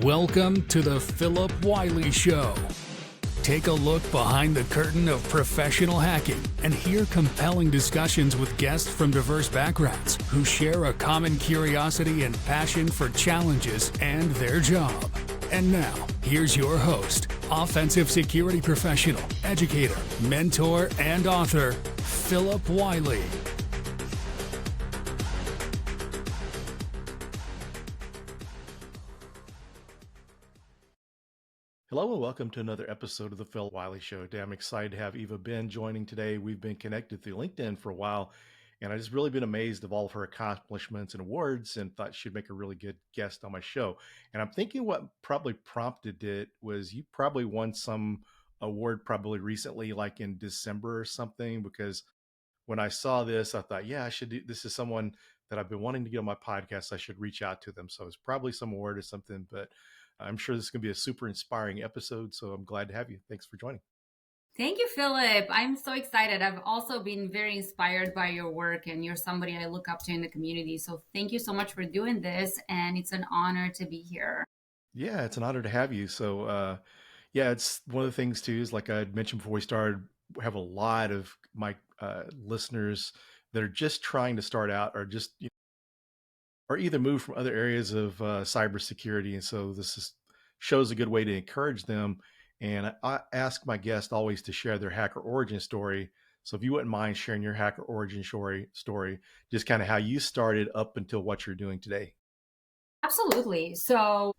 Welcome to the Phillip Wylie Show. Take a look behind the curtain of professional hacking and hear compelling discussions with guests from diverse backgrounds who share a common curiosity and passion for challenges and their job. And now, here's your host, offensive security professional, educator, mentor, and author, Phillip Wylie. Hello and welcome to another episode of the Phillip Wylie Show. I'm excited to have Eva Benn joining today. We've been connected through LinkedIn for a while, and I've just really been amazed of all of her accomplishments and awards and thought she'd make a really good guest on my show. And I'm thinking what probably prompted it was you probably won some award probably recently, like in December or something, because when I saw this, I thought, yeah, I should do this. Is someone that I've been wanting to get on my podcast. I should reach out to them. So it's probably some award or something, but I'm sure this is going to be a super inspiring episode. So I'm glad to have you. Thanks for joining. Thank you, Phillip. I'm so excited. I've also been very inspired by your work, and you're somebody I look up to in the community. So thank you so much for doing this. And it's an honor to be here. Yeah, it's an honor to have you. So, yeah, it's one of the things too, is like I mentioned before we started, we have a lot of my listeners that are just trying to start out or just, or either move from other areas of cybersecurity. And so shows a good way to encourage them. And I ask my guests always to share their hacker origin story. So if you wouldn't mind sharing your hacker origin story, just kind of how you started up until what you're doing today. Absolutely. So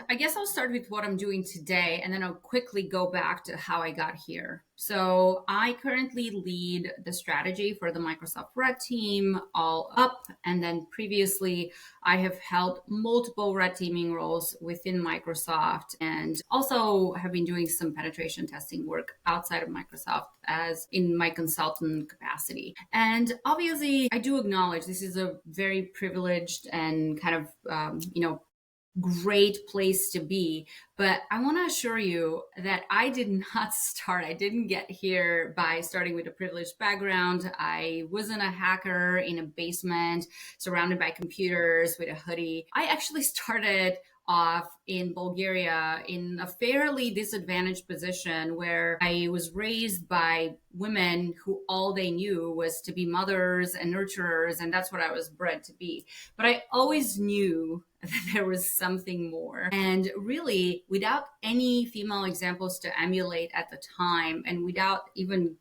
I guess I'll start with what I'm doing today, and then I'll quickly go back to how I got here. So I currently lead the strategy for the Microsoft Red Team all up. And then previously, I have held multiple red teaming roles within Microsoft and also have been doing some penetration testing work outside of Microsoft as in my consultant capacity. And obviously, I do acknowledge this is a very privileged and kind of, great place to be. But I want to assure you that I didn't get here by starting with a privileged background. I wasn't a hacker in a basement surrounded by computers with a hoodie. I actually started off in Bulgaria in a fairly disadvantaged position where I was raised by women who all they knew was to be mothers and nurturers, and that's what I was bred to be. But I always knew that there was something more. And really, without any female examples to emulate at the time, and without even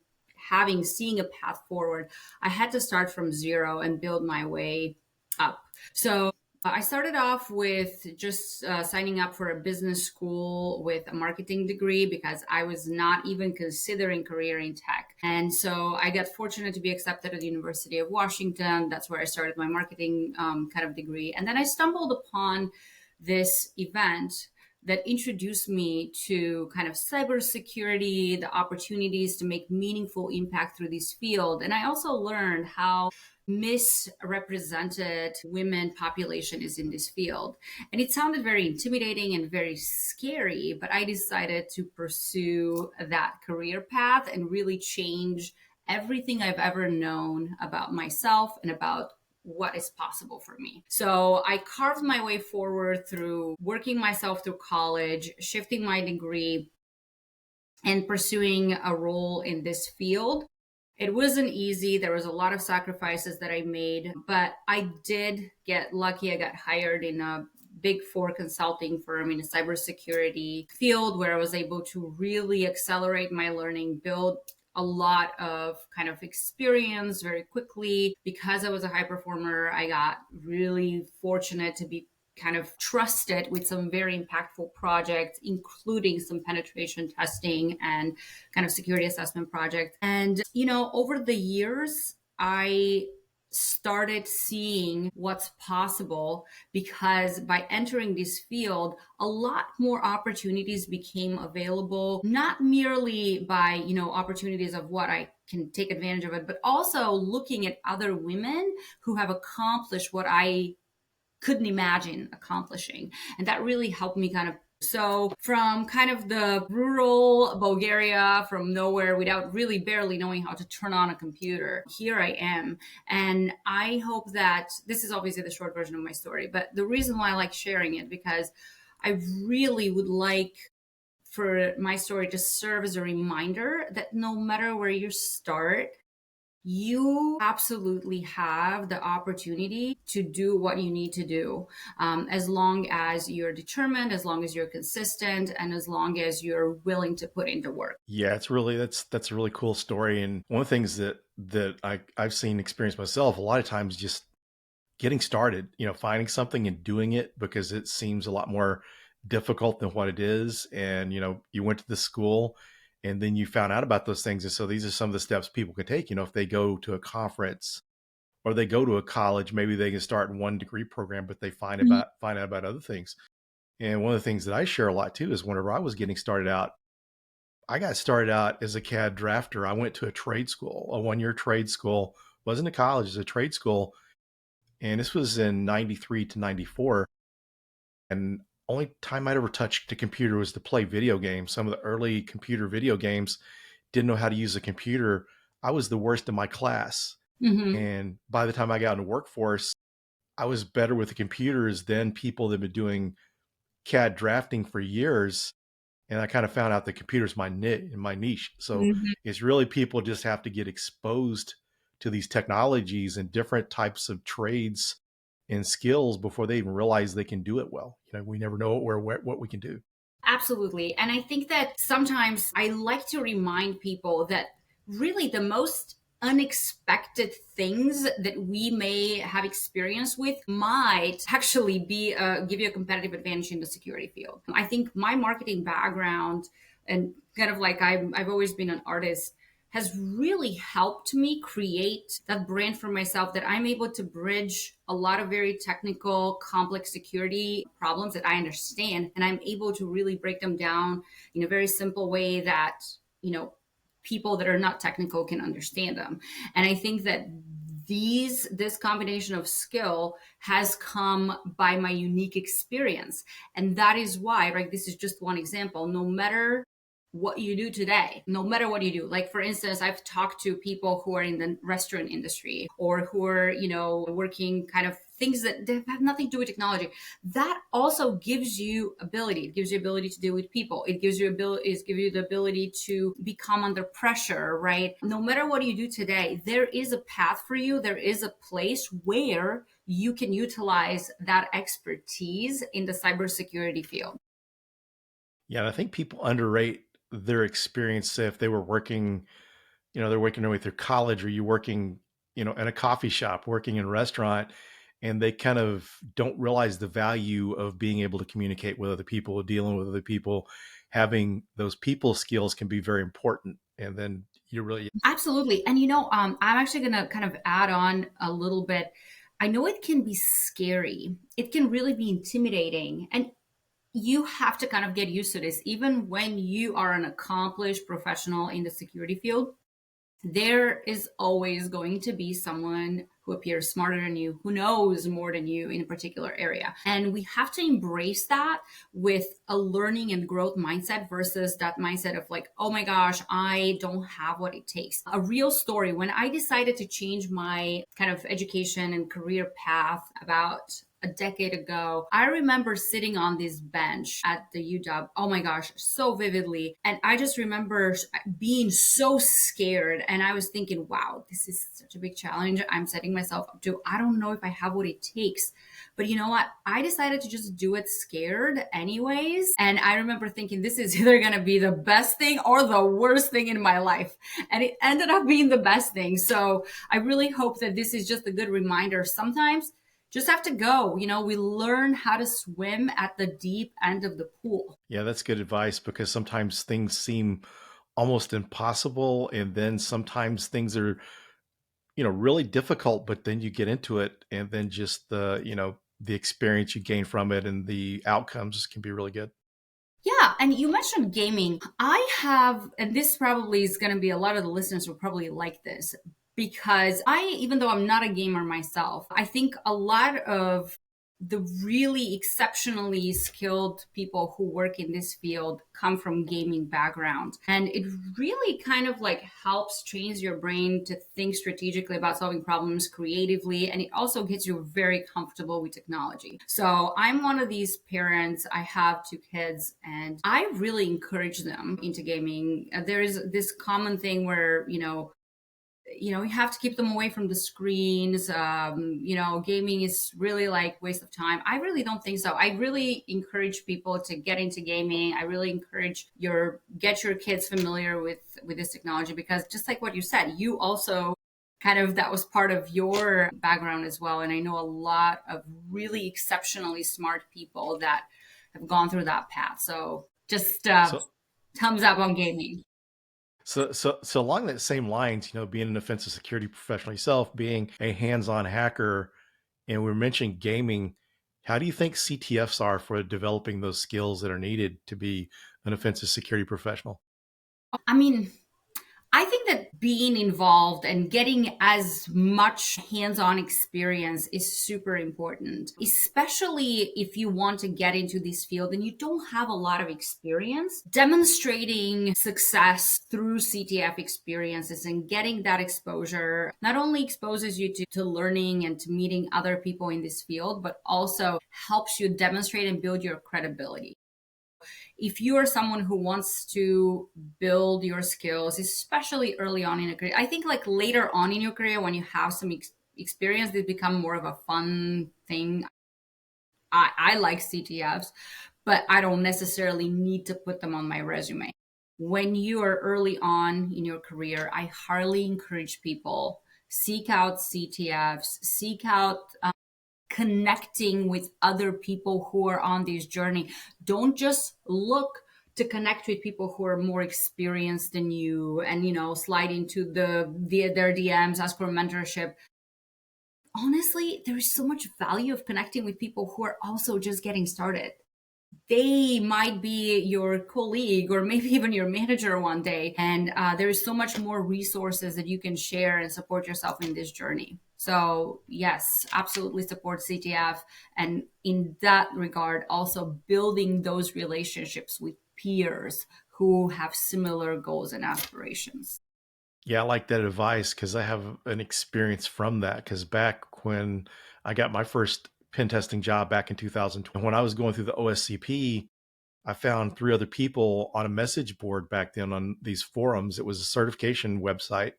seeing a path forward, I had to start from zero and build my way up. So I started off with just signing up for a business school with a marketing degree because I was not even considering career in tech. And so I got fortunate to be accepted at the University of Washington. That's where I started my marketing kind of degree. And then I stumbled upon this event that introduced me to kind of cybersecurity, the opportunities to make meaningful impact through this field. And I also learned how misrepresented women population is in this field. And it sounded very intimidating and very scary, but I decided to pursue that career path and really change everything I've ever known about myself and about what is possible for me. So I carved my way forward through working myself through college, shifting my degree, and pursuing a role in this field. It wasn't easy. There was a lot of sacrifices that I made, but I did get lucky. I got hired in a Big Four consulting firm in a cybersecurity field where I was able to really accelerate my learning, build a lot of kind of experience very quickly. Because I was a high performer, I got really fortunate to be kind of trusted with some very impactful projects, including some penetration testing and kind of security assessment projects. And, over the years, I started seeing what's possible because by entering this field, a lot more opportunities became available, not merely by, opportunities of what I can take advantage of it, but also looking at other women who have accomplished what I couldn't imagine accomplishing. And that really helped me so from kind of the rural Bulgaria, from nowhere, without really barely knowing how to turn on a computer, here I am. And I hope that this is obviously the short version of my story, but the reason why I like sharing it, because I really would like for my story to serve as a reminder that no matter where you start, you absolutely have the opportunity to do what you need to do, as long as you're determined, as long as you're consistent, and as long as you're willing to put in the work. Yeah, it's really that's a really cool story. And one of the things that I've seen experience myself a lot of times, just getting started, finding something and doing it because it seems a lot more difficult than what it is. And you went to the school and then you found out about those things. And so these are some of the steps people can take. If they go to a conference or they go to a college, maybe they can start in one degree program, but they find out about other things. And one of the things that I share a lot too is whenever I was getting started out, I got started out as a CAD drafter. I went to a trade school, a 1-year trade school. Wasn't a college, it was a trade school. And this was in 93 to 94. And only time I'd ever touched a computer was to play video games. Some of the early computer video games, didn't know how to use a computer. I was the worst in my class. Mm-hmm. And by the time I got in the workforce, I was better with the computers than people that have been doing CAD drafting for years. And I kind of found out the computer's my niche. So Mm-hmm. it's really, people just have to get exposed to these technologies and different types of trades and skills before they even realize they can do it well. We never know what we can do. Absolutely. And I think that sometimes I like to remind people that really the most unexpected things that we may have experience with might actually be give you a competitive advantage in the security field. I think my marketing background and kind of like I've always been an artist has really helped me create that brand for myself, that I'm able to bridge a lot of very technical, complex security problems that I understand. And I'm able to really break them down in a very simple way that, people that are not technical can understand them. And I think that this combination of skill has come by my unique experience. And that is why, right, this is just one example. No matter what you do today, no matter what you do. Like, for instance, I've talked to people who are in the restaurant industry or who are, working kind of things that have nothing to do with technology. That also gives you ability. It gives you ability to deal with people. It gives you the ability to become under pressure, right? No matter what you do today, there is a path for you. There is a place where you can utilize that expertise in the cybersecurity field. Yeah, and I think people underrate their experience. Say if they were working, they're working with their college, or you working, in a coffee shop, working in a restaurant, and they kind of don't realize the value of being able to communicate with other people, dealing with other people, having those people skills can be very important. And then you really, Absolutely. And I'm actually going to kind of add on a little bit. I know it can be scary. It can really be intimidating. And you have to kind of get used to this. Even when you are an accomplished professional in the security field, there is always going to be someone who appears smarter than you, who knows more than you in a particular area. And we have to embrace that with a learning and growth mindset versus that mindset of like, oh my gosh, I don't have what it takes. A real story: when I decided to change my kind of education and career path about a decade ago, I remember sitting on this bench at the UW. Oh my gosh, so vividly. And I just remember being so scared. And I was thinking, wow, this is such a big challenge I'm setting myself up to. I don't know if I have what it takes. But you know what? I decided to just do it scared anyways. And I remember thinking, this is either going to be the best thing or the worst thing in my life. And it ended up being the best thing. So I really hope that this is just a good reminder. Sometimes just have to go. We learn how to swim at the deep end of the pool. yeah, that's good advice, because sometimes things seem almost impossible. And then sometimes things are, really difficult, but then you get into it, and then just the experience you gain from it and the outcomes can be really good. Yeah, and you mentioned gaming. I have, and this probably is going to be, a lot of the listeners will probably like this, because even though I'm not a gamer myself, I think a lot of the really exceptionally skilled people who work in this field come from gaming background. And it really kind of like helps trains your brain to think strategically about solving problems creatively. And it also gets you very comfortable with technology. So I'm one of these parents. I have two kids and I really encourage them into gaming. There is this common thing where, you have to keep them away from the screens. Gaming is really like waste of time. I really don't think so. I really encourage people to get into gaming. I really encourage get your kids familiar with this technology, because just like what you said, you also kind of, that was part of your background as well. And I know a lot of really exceptionally smart people that have gone through that path. So just So, thumbs up on gaming. so along that same lines, being an offensive security professional yourself, being a hands-on hacker, and we're mentioning gaming, how do you think CTFs are for developing those skills that are needed to be an offensive security professional? I mean, I think that being involved and getting as much hands on experience is super important, especially if you want to get into this field and you don't have a lot of experience. Demonstrating success through CTF experiences and getting that exposure not only exposes you to learning and to meeting other people in this field, but also helps you demonstrate and build your credibility. If you are someone who wants to build your skills, especially early on in a career, I think like later on in your career, when you have some experience, they become more of a fun thing. I like CTFs, but I don't necessarily need to put them on my resume. When you are early on in your career, I highly encourage people seek out CTFs, seek out connecting with other people who are on this journey. Don't just look to connect with people who are more experienced than you and slide into their DMs, ask for mentorship. Honestly, there is so much value of connecting with people who are also just getting started. They might be your colleague or maybe even your manager one day. And there is so much more resources that you can share and support yourself in this journey. So yes, absolutely support CTF. And in that regard, also building those relationships with peers who have similar goals and aspirations. Yeah, I like that advice because I have an experience from that. Because back when I got my first pen testing job back in 2020, when I was going through the OSCP, I found three other people on a message board back then on these forums. It was a certification website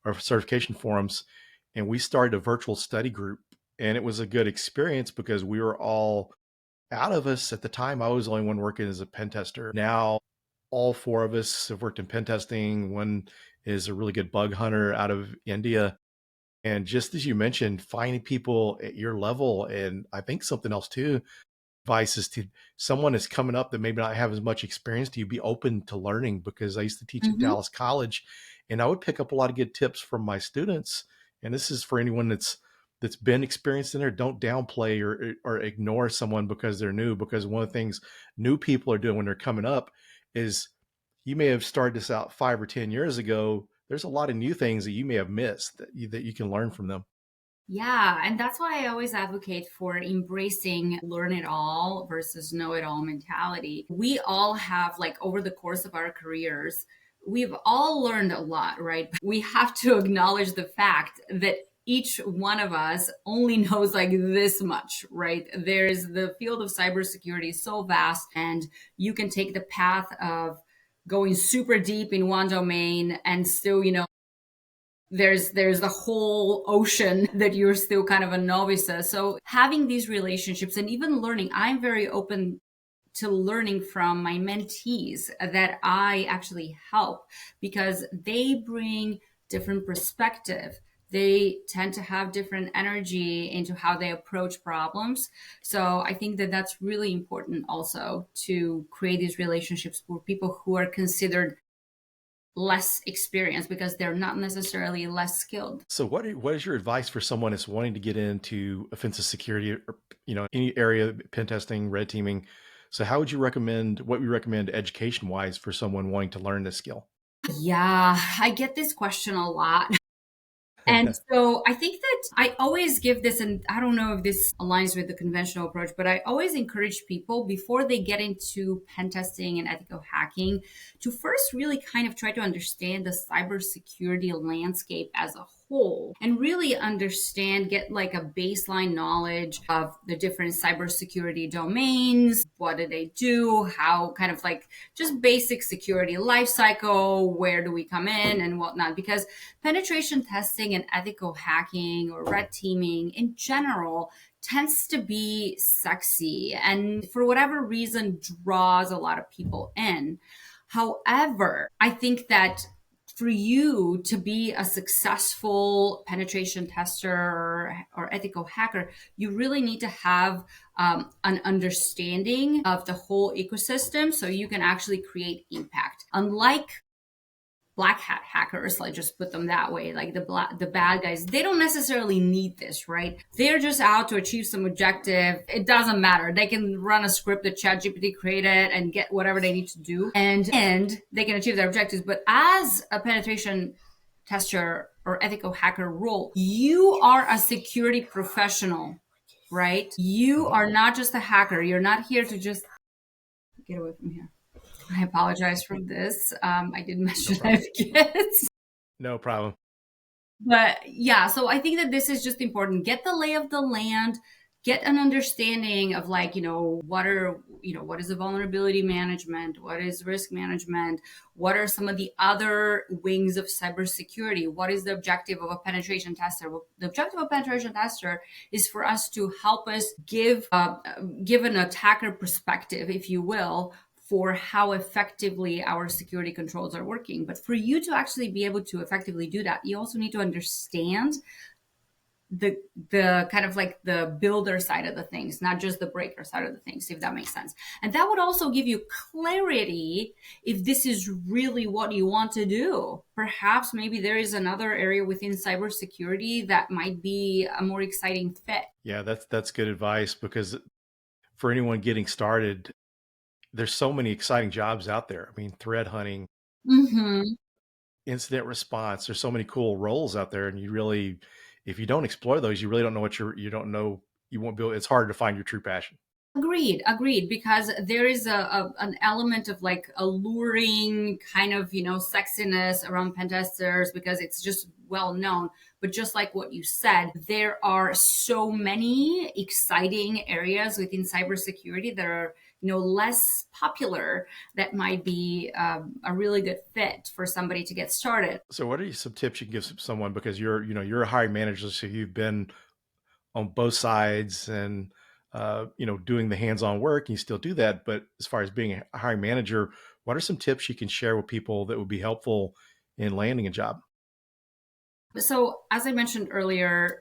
or certification forums. And we started a virtual study group. And it was a good experience because we were all, out of us at the time, I was the only one working as a pen tester. Now, all four of us have worked in pen testing. One is a really good bug hunter out of India. And just as you mentioned, finding people at your level, and I think something else too, advice is to someone that's coming up that maybe not have as much experience, to you be open to learning, because I used to teach at Mm-hmm. Dallas College and I would pick up a lot of good tips from my students. And this is for anyone that's been experienced in there. Don't downplay or ignore someone because they're new, because one of the things new people are doing when they're coming up is, you may have started this out 5 or 10 years ago. There's a lot of new things that you may have missed that you can learn from them. Yeah, and that's why I always advocate for embracing learn it all versus know it all mentality. We all have, like, over the course of our careers, we've all learned a lot, right? We have to acknowledge the fact that each one of us only knows like this much, right? There's the field of cybersecurity is so vast, and you can take the path of going super deep in one domain and still, there's the whole ocean that you're still kind of a novice at. So having these relationships and even learning, I'm very open to learning from my mentees that I actually help, because they bring different perspective. They tend to have different energy into how they approach problems. So I think that that's really important also, to create these relationships with people who are considered less experienced because they're not necessarily less skilled. So what is your advice for someone that's wanting to get into offensive security, or any area, pen testing, red teaming? So how would you recommend, what we recommend education wise for someone wanting to learn this skill? Yeah, I get this question a lot. And so I think that I always give this, and I don't know if this aligns with the conventional approach, but I always encourage people before they get into pen testing and ethical hacking to first really kind of try to understand the cybersecurity landscape as a whole and really understand, get like a baseline knowledge of the different cybersecurity domains. What do they do? How kind of like just basic security life cycle, where do we come in and whatnot? Because penetration testing and ethical hacking or red teaming in general tends to be sexy and for whatever reason draws a lot of people in. However, I think that for you to be a successful penetration tester or ethical hacker, you really need to have an understanding of the whole ecosystem so you can actually create impact. Unlike black hat hackers, like just put them that way, like the bad guys, they don't necessarily need this, right? They're just out to achieve some objective. It doesn't matter. They can run a script that ChatGPT created and get whatever they need to do, and they can achieve their objectives. But as a penetration tester or ethical hacker role, you are a security professional, right? You are not just a hacker. You're not here to just get away from here. I apologize for this. I didn't mention I have kids. No problem. But yeah, so I think that this is just important. Get the lay of the land, get an understanding of like, what is the vulnerability management? What is risk management? What are some of the other wings of cybersecurity? What is the objective of a penetration tester? Well, the objective of a penetration tester is for us to help us give an attacker perspective, if you will, for how effectively our security controls are working. But for you to actually be able to effectively do that, you also need to understand the kind of like the builder side of the things, not just the breaker side of the things, if that makes sense. And that would also give you clarity if this is really what you want to do. Perhaps maybe there is another area within cybersecurity that might be a more exciting fit. Yeah, that's good advice, because for anyone getting started, there's so many exciting jobs out there. I mean, threat hunting, incident response, there's so many cool roles out there. And you really, if you don't explore those, you really don't know you won't be able, it's hard to find your true passion. Agreed. Because there is an element of like alluring kind of, sexiness around pen testers because it's just well known. But just like what you said, there are so many exciting areas within cybersecurity that are, less popular that might be a really good fit for somebody to get started. So what are some tips you can give someone, because you're a hiring manager, so you've been on both sides and doing the hands-on work, and you still do that. But as far as being a hiring manager, what are some tips you can share with people that would be helpful in landing a job? So as I mentioned earlier,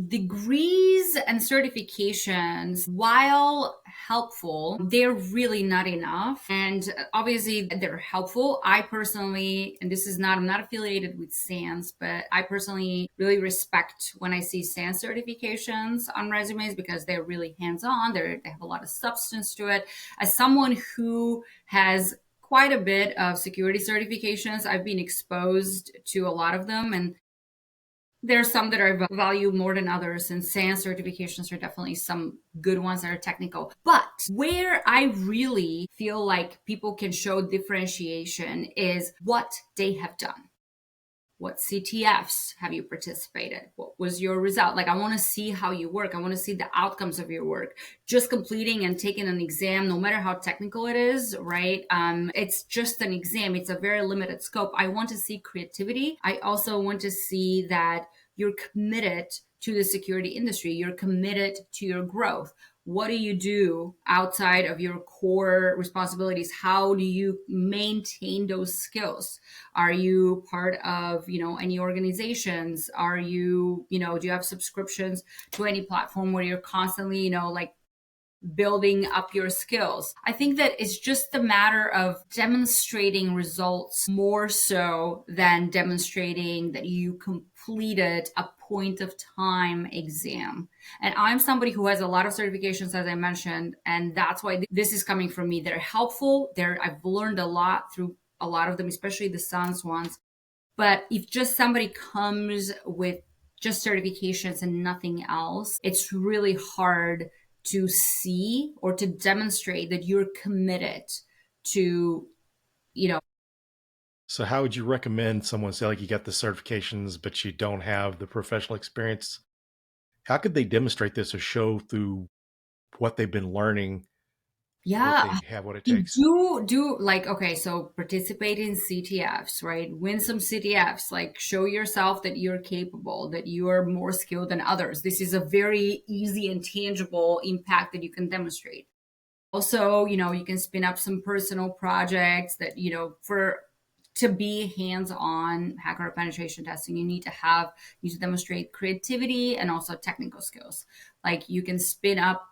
degrees and certifications, while helpful, they're really not enough. And obviously they're helpful. I personally, and I'm not affiliated with SANS, but I personally really respect when I see SANS certifications on resumes because they're really hands-on. They have a lot of substance to it. As someone who has quite a bit of security certifications, I've been exposed to a lot of them, and there's some that I value more than others, and SANS certifications are definitely some good ones that are technical. But where I really feel like people can show differentiation is what they have done. What CTFs have you participated? What was your result? Like, I want to see how you work. I want to see the outcomes of your work. Just completing and taking an exam, no matter how technical it is, right? It's just an exam. It's a very limited scope. I want to see creativity. I also want to see that you're committed to the security industry. You're committed to your growth. What do you do outside of your core responsibilities? How do you maintain those skills? Are you part of, any organizations? Are you, do you have subscriptions to any platform where you're constantly, like building up your skills? I think that it's just a matter of demonstrating results more so than demonstrating that you completed a point of time exam. And I'm somebody who has a lot of certifications, as I mentioned, and that's why this is coming from me. They're helpful. I've learned a lot through a lot of them, especially the SANS ones. But if just somebody comes with just certifications and nothing else, it's really hard to see or to demonstrate that you're committed to, you know. So how would you recommend someone, say like you got the certifications, but you don't have the professional experience? How could they demonstrate this or show through what they've been learning that Yeah, they have what it you takes? do like, okay, so participate in CTFs, right? Win some CTFs, like show yourself that you're capable, that you are more skilled than others. This is a very easy and tangible impact that you can demonstrate. Also, you can spin up some personal projects that, for to be hands-on hacker penetration testing, you need to demonstrate creativity and also technical skills. Like you can spin up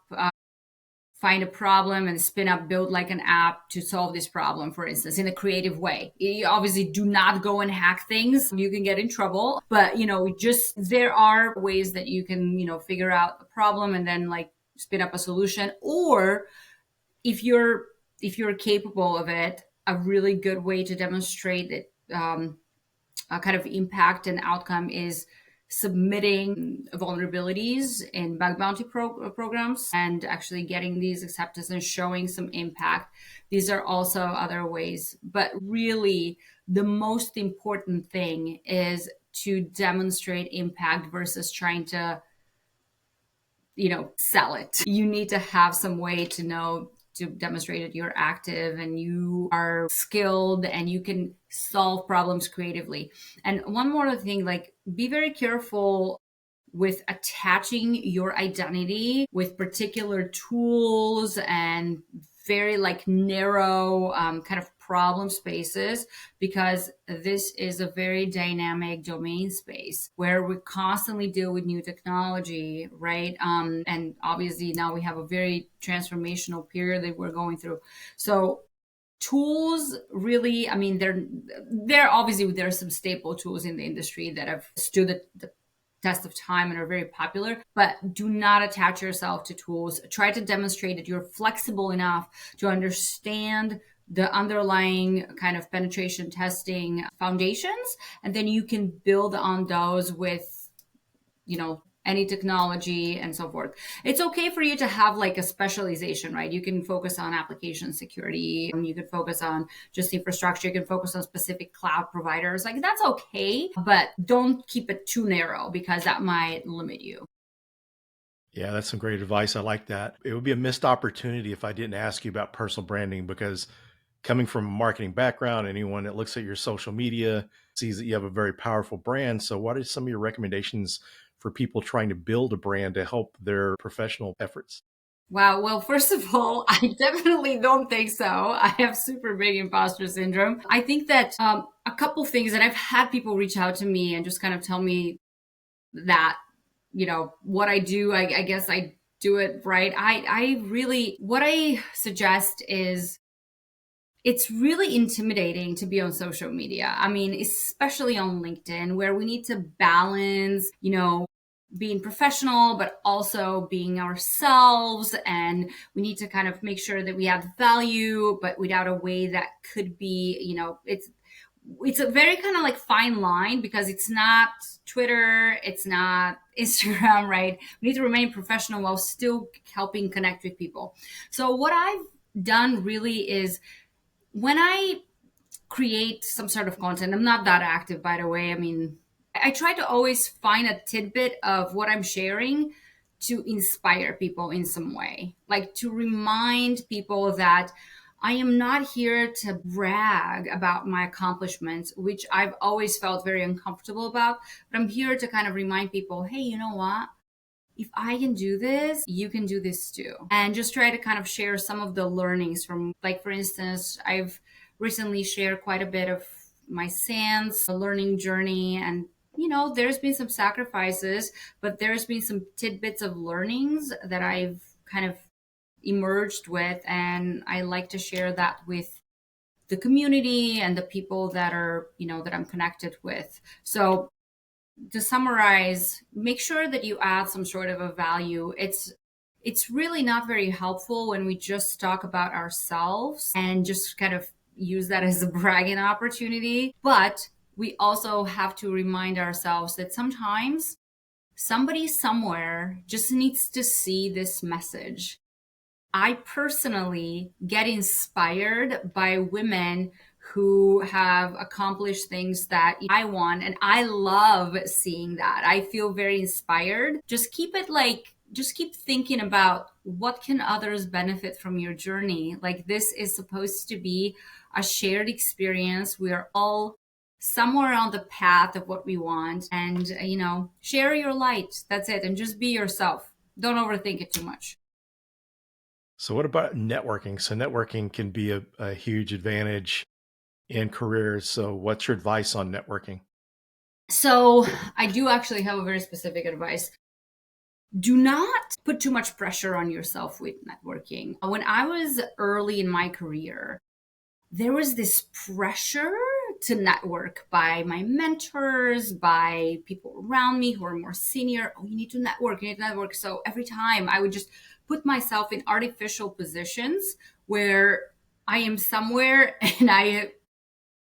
find a problem and build like an app to solve this problem, for instance, in a creative way. You obviously do not go and hack things. You can get in trouble, but just there are ways that you can, figure out a problem and then like spin up a solution. Or if you're capable of it, a really good way to demonstrate that a kind of impact and outcome is submitting vulnerabilities in bug bounty programs and actually getting these acceptance and showing some impact. These are also other ways, but really the most important thing is to demonstrate impact versus trying to sell it. You need to have some way to know, to demonstrate that you're active and you are skilled and you can solve problems creatively. And one more thing, like be very careful with attaching your identity with particular tools and very like narrow kind of problem spaces, because this is a very dynamic domain space where we constantly deal with new technology, right? And obviously now we have a very transformational period that we're going through. So tools really, I mean, they're obviously, there are some staple tools in the industry that have stood the test of time and are very popular, but do not attach yourself to tools. Try to demonstrate that you're flexible enough to understand the underlying kind of penetration testing foundations, and then you can build on those with, any technology and so forth. It's okay for you to have like a specialization, right? You can focus on application security, you can focus on just infrastructure, you can focus on specific cloud providers. Like that's okay, but don't keep it too narrow because that might limit you. Yeah, that's some great advice. I like that. It would be a missed opportunity if I didn't ask you about personal branding, because coming from a marketing background, anyone that looks at your social media sees that you have a very powerful brand. So what are some of your recommendations for people trying to build a brand to help their professional efforts? Wow. Well, first of all, I definitely don't think so. I have super big imposter syndrome. I think that a couple things that I've had people reach out to me and just kind of tell me that, what I do, I guess I do it right. I really, what I suggest is it's really intimidating to be on social media. I mean, especially on LinkedIn, where we need to balance, being professional, but also being ourselves. And we need to kind of make sure that we add value, but without a way that could be, it's a very kind of like fine line, because it's not Twitter, it's not Instagram, right? We need to remain professional while still helping connect with people. So what I've done really is, when I create some sort of content, I'm not that active, by the way. I mean, I try to always find a tidbit of what I'm sharing to inspire people in some way, like to remind people that I am not here to brag about my accomplishments, which I've always felt very uncomfortable about. But I'm here to kind of remind people, hey, you know what? If I can do this, you can do this too. And just try to kind of share some of the learnings from, like, for instance, I've recently shared quite a bit of my SANS learning journey. And, there's been some sacrifices, but there's been some tidbits of learnings that I've kind of emerged with. And I like to share that with the community and the people that are, that I'm connected with. So to summarize, make sure that you add some sort of a value. It's really not very helpful when we just talk about ourselves and just kind of use that as a bragging opportunity. But we also have to remind ourselves that sometimes somebody somewhere just needs to see this message. I personally get inspired by women who have accomplished things that I want, and I love seeing that. I feel very inspired. Just keep thinking about what can others benefit from your journey. Like, this is supposed to be a shared experience. We are all somewhere on the path of what we want, and share your light. That's it. And just be yourself. Don't overthink it too much. So what about networking? So networking can be a huge advantage in careers. So what's your advice on networking? So I do actually have a very specific advice. Do not put too much pressure on yourself with networking. When I was early in my career, there was this pressure to network by my mentors, by people around me who are more senior. Oh, you need to network, you need to network. So every time I would just put myself in artificial positions where I am somewhere and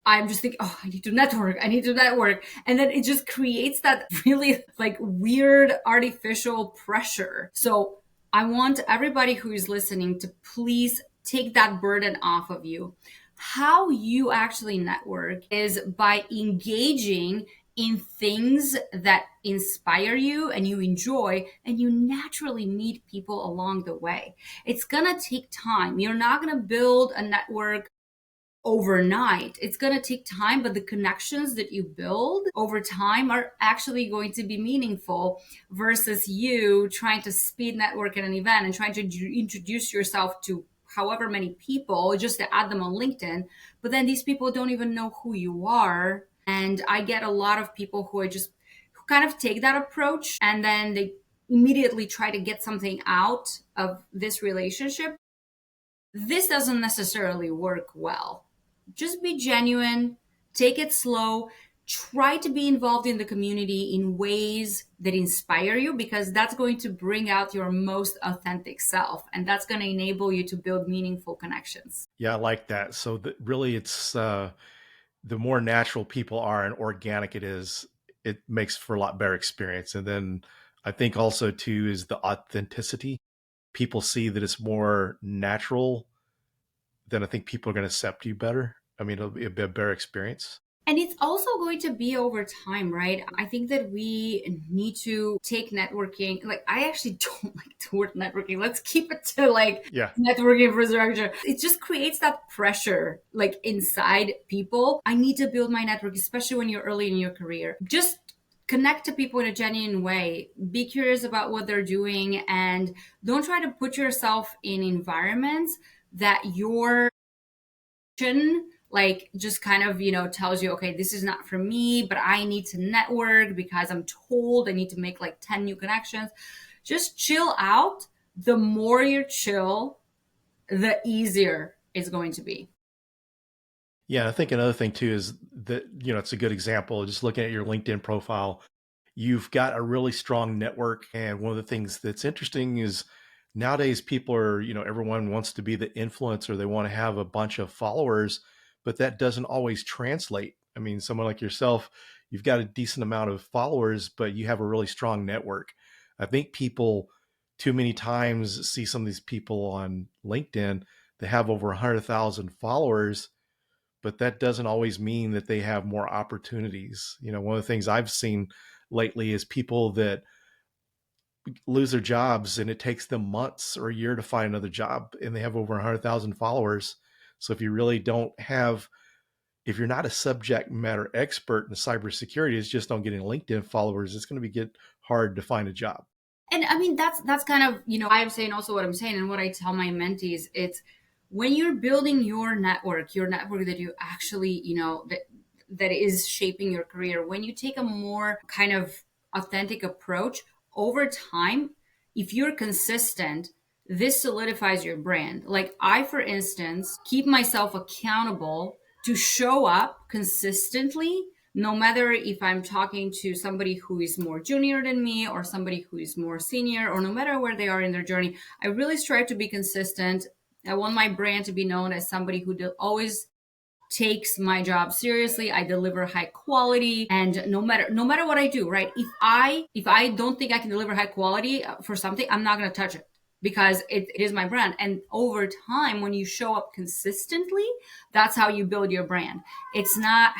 I'm just thinking, oh, I need to network. I need to network. And then it just creates that really like weird artificial pressure. So I want everybody who is listening to please take that burden off of you. How you actually network is by engaging in things that inspire you and you enjoy, and you naturally meet people along the way. It's going to take time. You're not going to build a network overnight. It's going to take time, but the connections that you build over time are actually going to be meaningful versus you trying to speed network at an event and trying to introduce yourself to however many people just to add them on LinkedIn. But then these people don't even know who you are. And I get a lot of people who who kind of take that approach and then they immediately try to get something out of this relationship. This doesn't necessarily work well. Just be genuine, take it slow, try to be involved in the community in ways that inspire you, because that's going to bring out your most authentic self and that's going to enable you to build meaningful connections. Yeah, I like that. So really it's the more natural people are and organic it is, it makes for a lot better experience. And then I think also too is the authenticity. People see that it's more natural, then I think people are going to accept you better. I mean, it'll be a better experience. And it's also going to be over time, right? I think that we need to take networking. Like, I actually don't like the word networking. Let's keep it to like Yeah. networking infrastructure. It just creates that pressure like inside people. I need to build my network, especially when you're early in your career. Just connect to people in a genuine way. Be curious about what they're doing and don't try to put yourself in environments that your like just kind of tells you, okay, this is not for me, but I need to network because I'm told I need to make like 10 new connections. Just chill out. The more you chill, the easier it's going to be. Yeah, I think another thing too is that, it's a good example. Just looking at your LinkedIn profile, you've got a really strong network. And one of the things that's interesting is nowadays people are, everyone wants to be the influencer. They want to have a bunch of followers, but that doesn't always translate. I mean, someone like yourself, you've got a decent amount of followers, but you have a really strong network. I think people too many times see some of these people on LinkedIn that have over 100,000 followers, but that doesn't always mean that they have more opportunities. One of the things I've seen lately is people that lose their jobs and it takes them months or a year to find another job and they have over 100,000 followers. So if you really don't have, if you're not a subject matter expert in cybersecurity, it's just on getting LinkedIn followers, it's going to get hard to find a job. And I mean, that's kind of, I'm saying also what I'm saying and what I tell my mentees. It's when you're building your network that you actually, that is shaping your career, when you take a more kind of authentic approach over time, if you're consistent, this solidifies your brand. Like, I, for instance, keep myself accountable to show up consistently, no matter if I'm talking to somebody who is more junior than me or somebody who is more senior, or no matter where they are in their journey. I really strive to be consistent. I want my brand to be known as somebody who always takes my job seriously. I deliver high quality, and no matter what I do, right? If I don't think I can deliver high quality for something, I'm not going to touch it, because it is my brand. And over time, when you show up consistently, that's how you build your brand. It's not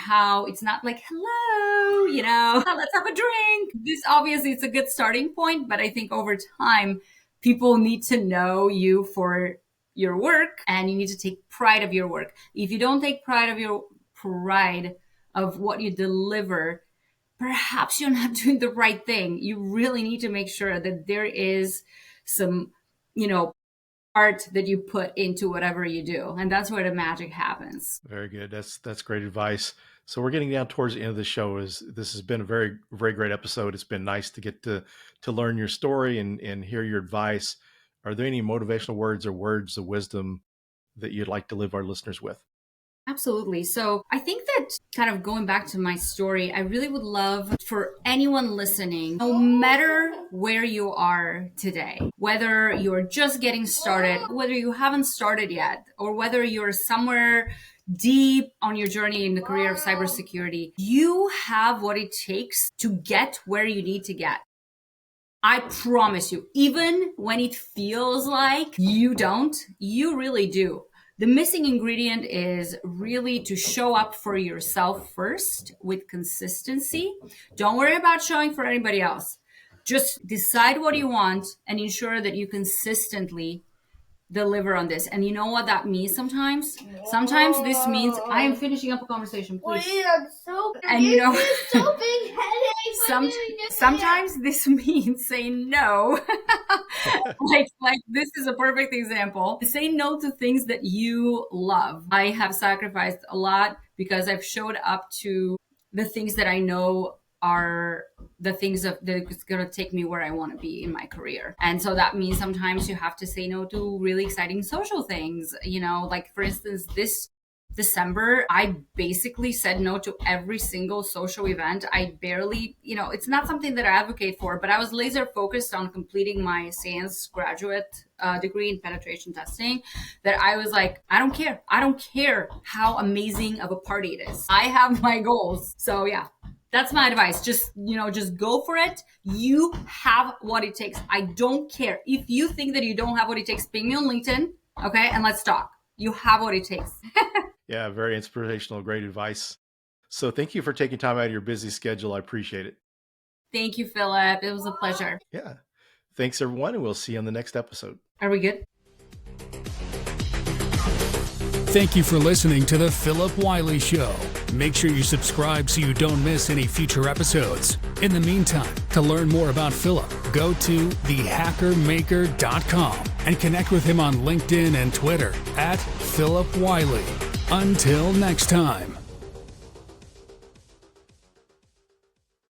like, hello, let's have a drink. This obviously it's a good starting point, but I think over time, people need to know you for your work, and you need to take pride of your work. If you don't take pride of what you deliver, perhaps you're not doing the right thing. You really need to make sure that there is some, art that you put into whatever you do. And that's where the magic happens. Very good. That's great advice. So we're getting down towards the end of the show. This has been a very, very great episode. It's been nice to get to learn your story and hear your advice. Are there any motivational words or words of wisdom that you'd like to leave our listeners with? Absolutely. So I think that, kind of going back to my story, I really would love for anyone listening, no matter where you are today, whether you're just getting started, whether you haven't started yet, or whether you're somewhere deep on your journey in the career of cybersecurity, you have what it takes to get where you need to get. I promise you, even when it feels like you don't, you really do. The missing ingredient is really to show up for yourself first with consistency. Don't worry about showing for anybody else. Just decide what you want and ensure that you consistently deliver on this. And you know what that means sometimes? Sometimes this means, I am finishing up a conversation, please. Wait, I'm so And so big headache. Sometimes this means saying no. like this is a perfect example. Say no to things that you love. I have sacrificed a lot because I've showed up to the things that I know are the things that it's going to take me where I want to be in my career. And so that means sometimes you have to say no to really exciting social things. Like for instance, this December, I basically said no to every single social event. I barely, it's not something that I advocate for, but I was laser focused on completing my science graduate degree in penetration testing, that I was like, I don't care. I don't care how amazing of a party it is. I have my goals. So yeah. That's my advice. Just go for it. You have what it takes. I don't care. If you think that you don't have what it takes, ping me on LinkedIn, okay? And let's talk. You have what it takes. Yeah, very inspirational, great advice. So thank you for taking time out of your busy schedule. I appreciate it. Thank you, Phillip. It was a pleasure. Yeah. Thanks, everyone, and we'll see you on the next episode. Are we good? Thank you for listening to the Phillip Wylie Show. Make sure you subscribe so you don't miss any future episodes. In the meantime, to learn more about Phillip, go to thehackermaker.com and connect with him on LinkedIn and Twitter @Phillip Wylie. Until next time.